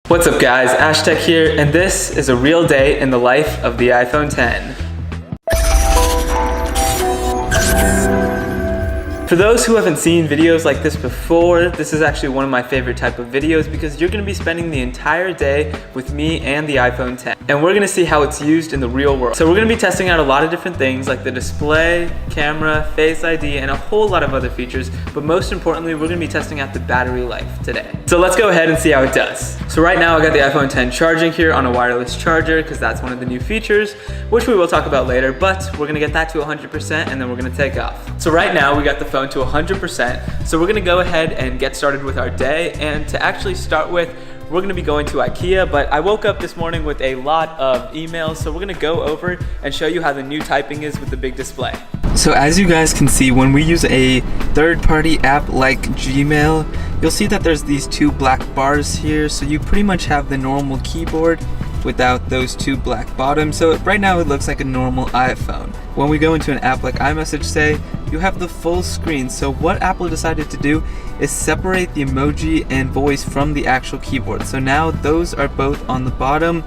What's up guys, Ashtech here, and this is a real day in the life of the iPhone X. For those who haven't seen videos like this before, this is actually one of my favorite type of videos because you're going to be spending the entire day with me and the iPhone X. And we're going to see how it's used in the real world. So we're going to be testing out a lot of different things like the display, camera, Face ID, and a whole lot of other features. But most importantly, we're going to be testing out the battery life today. So let's go ahead and see how it does. So right now I got the iPhone X charging here on a wireless charger because that's one of the new features, which we will talk about later, but we're going to get that to 100% and then we're going to take off. So right now we got the phone to 100%. So we're gonna go ahead and get started with our day. And to actually start with, we're gonna be going to Ikea, but I woke up this morning with a lot of emails. So we're gonna go over and show you how the new typing is with the big display. So as you guys can see, when we use a third-party app like Gmail, you'll see that there's these two black bars here. So you pretty much have the normal keyboard without those two black bottoms. So right now it looks like a normal iPhone. When we go into an app like iMessage, say, you have the full screen. So what Apple decided to do is separate the emoji and voice from the actual keyboard. So now those are both on the bottom.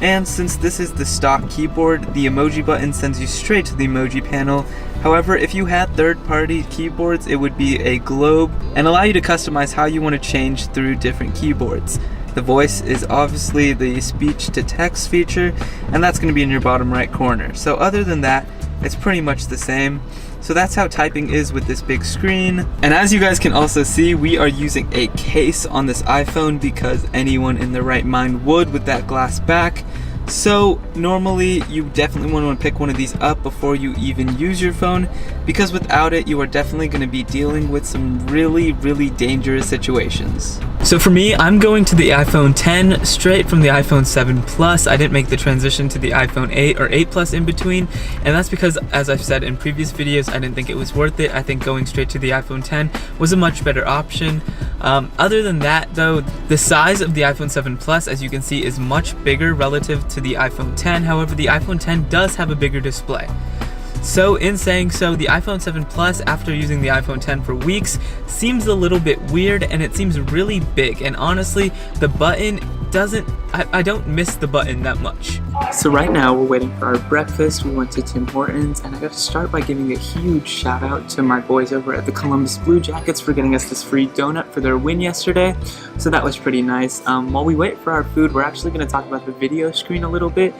And since this is the stock keyboard, the emoji button sends you straight to the emoji panel. However, if you had third-party keyboards, it would be a globe and allow you to customize how you want to change through different keyboards. The voice is obviously the speech-to-text feature, and that's going to be in your bottom right corner. So other than that, it's pretty much the same. So that's how typing is with this big screen. And as you guys can also see, we are using a case on this iPhone because anyone in their right mind would with that glass back. So normally you definitely want to pick one of these up before you even use your phone, because without it you are definitely going to be dealing with some really dangerous situations. So for me, I'm going to the iPhone X straight from the iPhone 7 Plus. I didn't make the transition to the iPhone 8 or 8 Plus in between, and that's because, as I've said in previous videos, I didn't think it was worth it. I think going straight to the iPhone X was a much better option. Other than that though, the size of the iPhone 7 Plus, as you can see, is much bigger relative to the iPhone X. However, the iPhone X does have a bigger display. So in saying so, the iPhone 7 Plus, after using the iPhone X for weeks, seems a little bit weird and it seems really big. And honestly, the button doesn't, I don't miss the button that much. So right now we're waiting for our breakfast. We went to Tim Hortons, and I got to start by giving a huge shout out to my boys over at the Columbus Blue Jackets for getting us this free donut for their win yesterday. So that was pretty nice. While we wait for our food, we're actually going to talk about the video screen a little bit.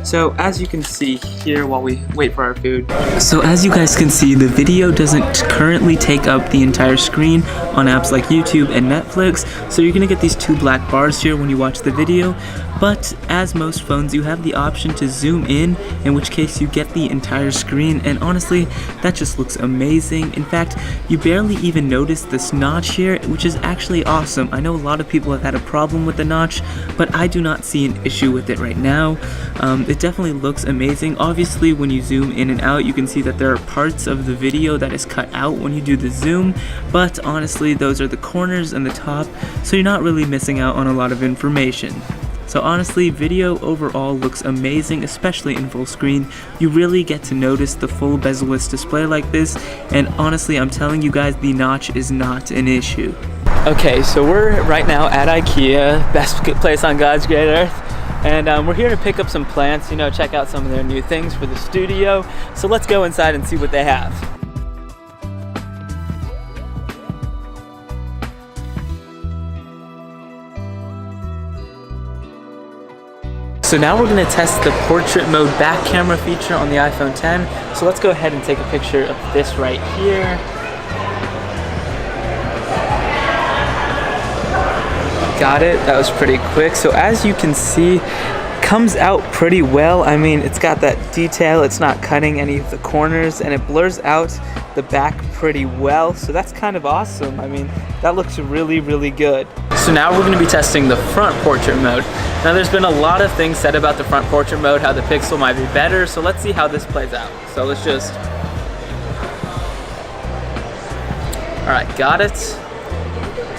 So as you can see here while we wait for our food. So as you guys can see, the video doesn't currently take up the entire screen on apps like YouTube and Netflix. So you're going to get these two black bars here when you watch the video. But as most phones, you have the option to zoom in which case you get the entire screen, and honestly, that just looks amazing. In fact, you barely even notice this notch here, which is actually awesome. I know a lot of people have had a problem with the notch, but I do not see an issue with it right now. It definitely looks amazing. Obviously, when you zoom in and out, you can see that there are parts of the video that is cut out when you do the zoom, but honestly, those are the corners and the top, so you're not really missing out on a lot of information. So honestly, video overall looks amazing, especially in full screen. You really get to notice the full bezel-less display like this, and honestly, I'm telling you guys, the notch is not an issue. Okay, so we're right now at Ikea, best place on God's great earth, and we're here to pick up some plants, check out some of their new things for the studio. So let's go inside and see what they have. So now we're going to test the portrait mode back camera feature on the iPhone X. So let's go ahead and take a picture of this right here. Got it. That was pretty quick. So as you can see, comes out pretty well. I mean, it's got that detail, it's not cutting any of the corners, and it blurs out the back pretty well. So that's kind of awesome. I mean, that looks really good. So now we're going to be testing the front portrait mode. Now there's been a lot of things said about the front portrait mode, how the Pixel might be better, so let's see how this plays out. So let's just... Alright, got it.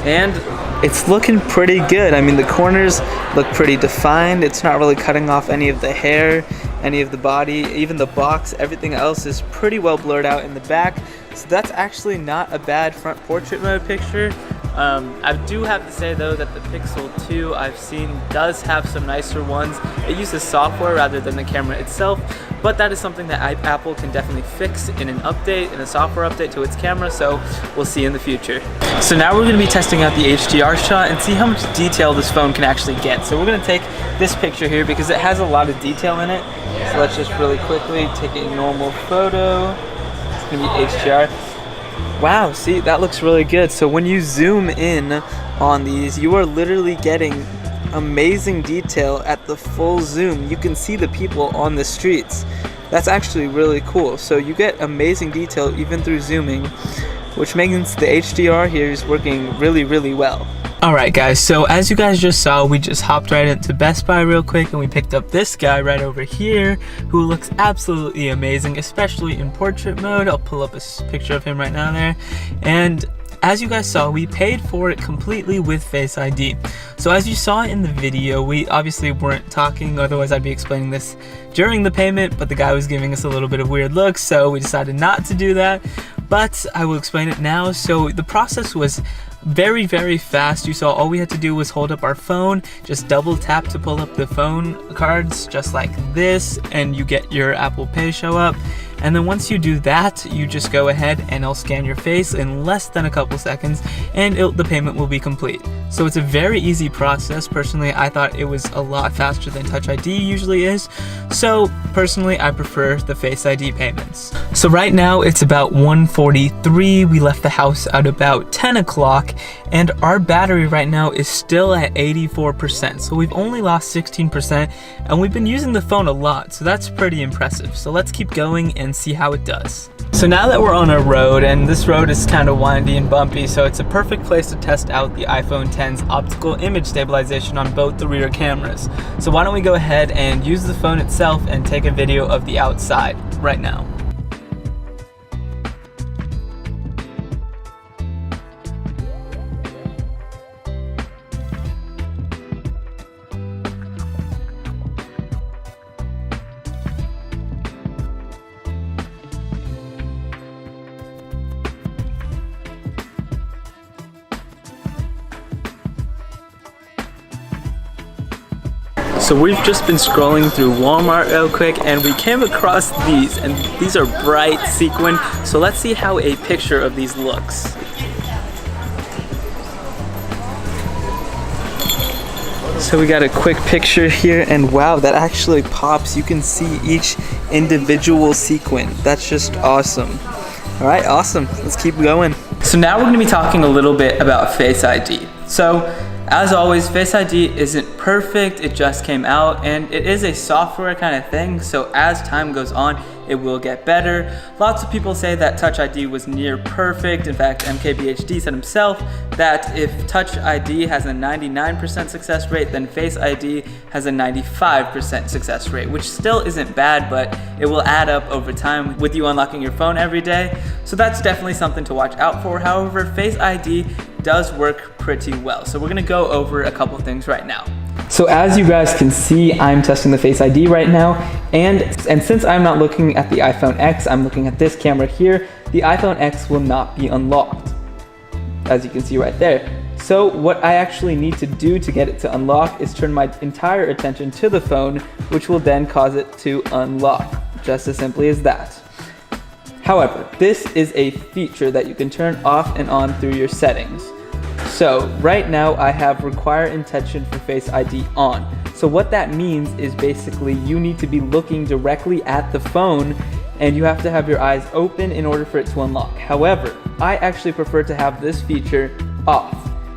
And it's looking pretty good. I mean, the corners look pretty defined. It's not really cutting off any of the hair, any of the body, even the box. Everything else is pretty well blurred out in the back. So that's actually not a bad front portrait mode picture. I do have to say though that the Pixel 2 I've seen does have some nicer ones. It uses software rather than the camera itself, but that is something that Apple can definitely fix in an update, in a software update to its camera, so we'll see in the future. So now we're going to be testing out the Hdr Shot and see how much detail this phone can actually get. So we're going to take this picture here because it has a lot of detail in it. So let's just really quickly take a normal photo. It's going to be HDR. Wow, see, that looks really good. So when you zoom in on these, you are literally getting amazing detail at the full zoom. You can see the people on the streets. That's actually really cool. So you get amazing detail even through zooming, which means the HDR here is working really, really well. Alright guys, so as you guys just saw, we just hopped right into Best Buy real quick and we picked up this guy right over here who looks absolutely amazing, especially in portrait mode. I'll pull up a picture of him right now there. And as you guys saw, we paid for it completely with Face ID. So as you saw in the video, we obviously weren't talking, otherwise I'd be explaining this during the payment, but the guy was giving us a little bit of weird looks, so we decided not to do that. But I will explain it now. So the process was very, very fast. You saw all we had to do was hold up our phone, just double tap to pull up the phone cards just like this, and you get your Apple Pay show up. And then once you do that, you just go ahead and it'll scan your face in less than a couple seconds and the payment will be complete. So it's a very easy process. Personally, I thought it was a lot faster than Touch ID usually is. So personally, I prefer the Face ID payments. So right now it's about 1:43. We left the house at about 10 o'clock and our battery right now is still at 84%. So we've only lost 16% and we've been using the phone a lot. So that's pretty impressive. So let's keep going and see how it does. So now that we're on a road, and this road is kind of windy and bumpy, so it's a perfect place to test out the iPhone X's optical image stabilization on both the rear cameras. So why don't we go ahead and use the phone itself and take a video of the outside right now. So we've just been scrolling through Walmart real quick and we came across these, and these are bright sequin. So let's see how a picture of these looks. So we got a quick picture here and wow, that actually pops. You can see each individual sequin. That's just awesome. All right, awesome. Let's keep going. So now we're gonna be talking a little bit about Face ID. So as always, Face ID isn't perfect, it just came out, and it is a software kind of thing, so as time goes on, it will get better. Lots of people say that Touch ID was near perfect. In fact, MKBHD said himself that if Touch ID has a 99% success rate, then Face ID has a 95% success rate, which still isn't bad, but it will add up over time with you unlocking your phone every day. So that's definitely something to watch out for. However, Face ID does work pretty well. So we're gonna go over a couple things right now. So as you guys can see, I'm testing the Face ID right now, and since I'm not looking at the iPhone X, I'm looking at this camera here, the iPhone X will not be unlocked, as you can see right there. So what I actually need to do to get it to unlock is turn my entire attention to the phone, which will then cause it to unlock, just as simply as that. However, this is a feature that you can turn off and on through your settings. So right now I have require intention for Face ID on. So what that means is basically you need to be looking directly at the phone and you have to have your eyes open in order for it to unlock. However, I actually prefer to have this feature off.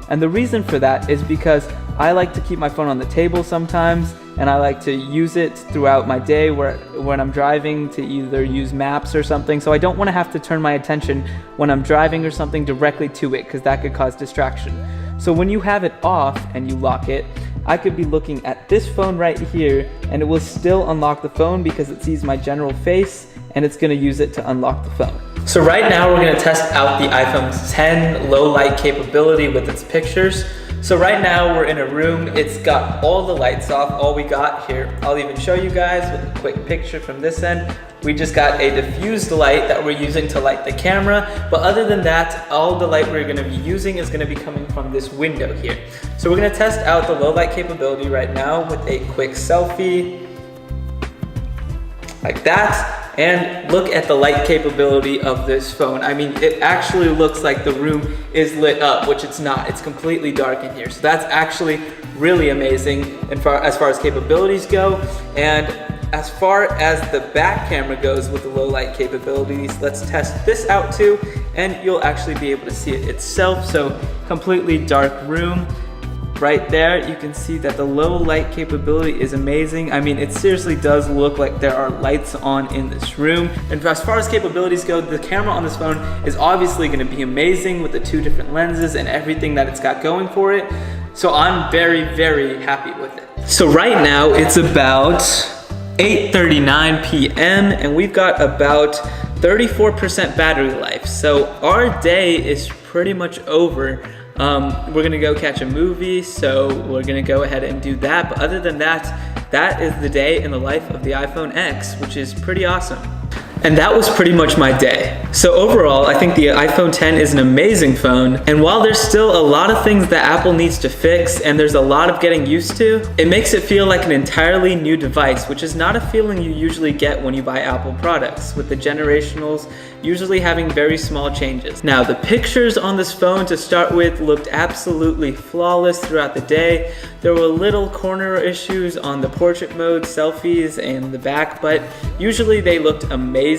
And the reason for that is because I like to keep my phone on the table sometimes, and I like to use it throughout my day when I'm driving to either use maps or something. So I don't want to have to turn my attention when I'm driving or something directly to it, because that could cause distraction. So when you have it off and you lock it, I could be looking at this phone right here and it will still unlock the phone because it sees my general face and it's going to use it to unlock the phone. So right now we're going to test out the iPhone X low light capability with its pictures. So right now we're in a room, it's got all the lights off. All we got here, I'll even show you guys with a quick picture from this end, We just got a diffused light that we're using to light the camera, but other than that, all the light we're gonna be using is gonna be coming from this window here. So we're gonna test out the low light capability right now with a quick selfie, like that. And look at the light capability of this phone. I mean, it actually looks like the room is lit up, which it's not. It's completely dark in here. So that's actually really amazing as far as capabilities go. And as far as the back camera goes with the low light capabilities, let's test this out too, and you'll actually be able to see it itself. So completely dark room. Right there, you can see that the low light capability is amazing. I mean, it seriously does look like there are lights on in this room. And as far as capabilities go, the camera on this phone is obviously gonna be amazing with the 2 different lenses and everything that it's got going for it. So I'm very, very happy with it. So right now, it's about 8:39 p.m. and we've got about 34% battery life. So our day is pretty much over. We're gonna go catch a movie, so we're gonna go ahead and do that. But other than that, that is the day in the life of the iPhone X, which is pretty awesome. And that was pretty much my day. So overall, I think the iPhone X is an amazing phone. And while there's still a lot of things that Apple needs to fix and there's a lot of getting used to, it makes it feel like an entirely new device, which is not a feeling you usually get when you buy Apple products, with the generationals usually having very small changes. Now, the pictures on this phone to start with looked absolutely flawless throughout the day. There were little corner issues on the portrait mode, selfies, and the back, but usually they looked amazing.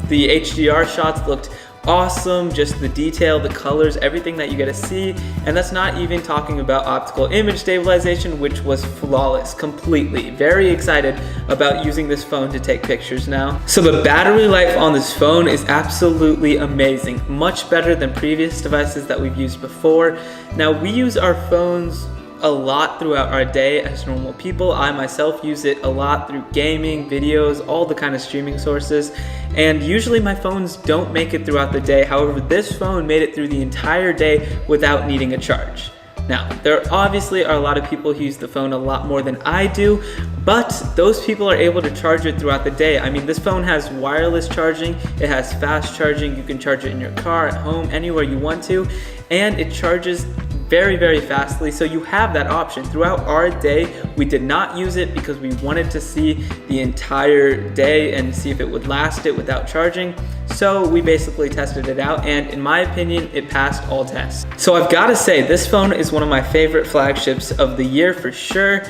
The HDR shots looked awesome, just the detail, the colors, everything that you get to see. And that's not even talking about optical image stabilization, which was flawless, completely. Very excited about using this phone to take pictures now. So the battery life on this phone is absolutely amazing, much better than previous devices that we've used before. Now, we use our phones a lot throughout our day as normal people. I myself use it a lot through gaming, videos, all the kind of streaming sources. And usually my phones don't make it throughout the day. However, this phone made it through the entire day without needing a charge. Now, there obviously are a lot of people who use the phone a lot more than I do, but those people are able to charge it throughout the day. I mean, this phone has wireless charging, it has fast charging, you can charge it in your car, at home, anywhere you want to, and it charges very, very fastly, so you have that option. Throughout our day, we did not use it because we wanted to see the entire day and see if it would last it without charging. So we basically tested it out, and in my opinion, it passed all tests. So I've got to say, this phone is one of my favorite flagships of the year for sure.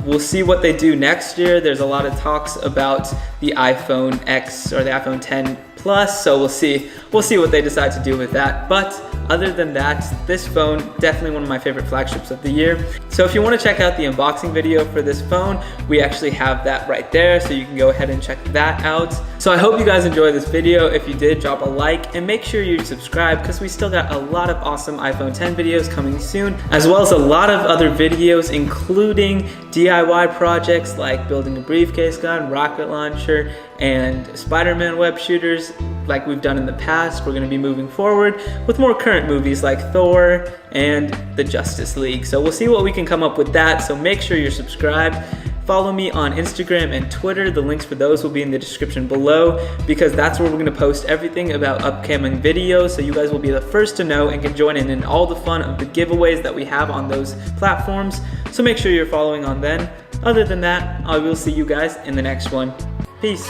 We'll see what they do next year. There's a lot of talks about the iPhone X or the iPhone X Plus, so we'll see what they decide to do with that. But other than that, this phone, definitely one of my favorite flagships of the year. So if you want to check out the unboxing video for this phone, we actually have that right there, so you can go ahead and check that out. So I hope you guys enjoyed this video. If you did, drop a like and make sure you subscribe, because we still got a lot of awesome iPhone X videos coming soon, as well as a lot of other videos, including DIY projects like building a briefcase gun, rocket launcher, and Spider-Man web shooters like we've done in the past. We're going to be moving forward with more current movies like Thor and the Justice League. So we'll see what we can come up with that. So make sure you're subscribed. Follow me on Instagram and Twitter. The links for those will be in the description below, because that's where we're going to post everything about upcoming videos, so you guys will be the first to know and can join in all the fun of the giveaways that we have on those platforms. So make sure you're following on then. Other than that, I will see you guys in the next one. Peace.